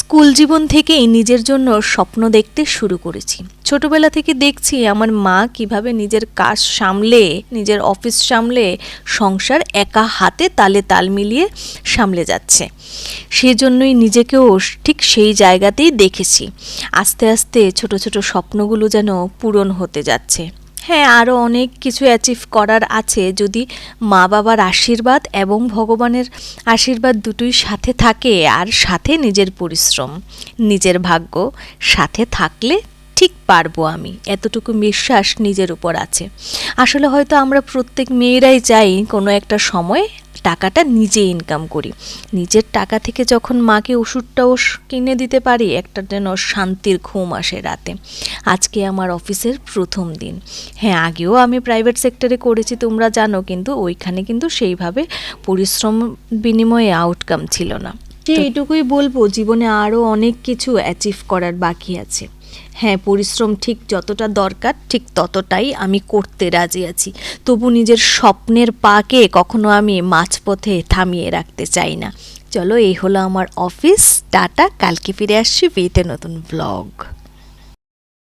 School জীবন থেকেই নিজের জন্য স্বপ্ন দেখতে শুরু করেছি। ছোটবেলা থেকে দেখছি আমার মা কিভাবে নিজের কাজ সামলে, নিজের অফিস সামলে, সংসার একা হাতে তালে তাল মিলিয়ে সামলে যাচ্ছে। সেজন্যই নিজেকেও ঠিক সেই জায়গাতেই দেখেছি। আস্তে আস্তে ছোট ছোট স্বপ্নগুলো যেন পূরণ হতে যাচ্ছে। হ্যাঁ, আরও অনেক কিছু অ্যাচিভ করার আছে, যদি মা বাবার আশীর্বাদ এবং ভগবানের আশীর্বাদ দুটোই সাথে থাকে, আর সাথে নিজের পরিশ্রম, নিজের ভাগ্য সাথে থাকলে ঠিক পারবো। আমি এতটুকু বিশ্বাস নিজের উপর আছে। আসলে হয়তো আমরা প্রত্যেক মেয়েরাই চাই কোনো একটা সময় টাকাটা নিজে ইনকাম করি। নিজের টাকা থেকে যখন মাকে ওষুধটাও কিনে দিতে পারি, একটা যেন শান্তির ঘুম আসে রাতে। আজকে আমার অফিসের প্রথম দিন। হ্যাঁ, আগেও আমি প্রাইভেট সেক্টরে করেছি, তোমরা জানো, কিন্তু ওইখানে কিন্তু সেইভাবে পরিশ্রম বিনিময়ে আউটকাম ছিল না। এইটুকুই বলবো, জীবনে আরও অনেক কিছু অ্যাচিভ করার বাকি আছে। হ্যাঁ, পরিশ্রম ঠিক যতটা দরকার ঠিক ততটাই আমি করতে রাজি আছি। তবু নিজের স্বপ্নের পাকে কখনো আমি মাঝপথে থামিয়ে রাখতে চাই না। চলো, এই হলো আমার অফিস। টাটা, কালকে ফিরে আসছি উইথ এ নতুন ব্লগ।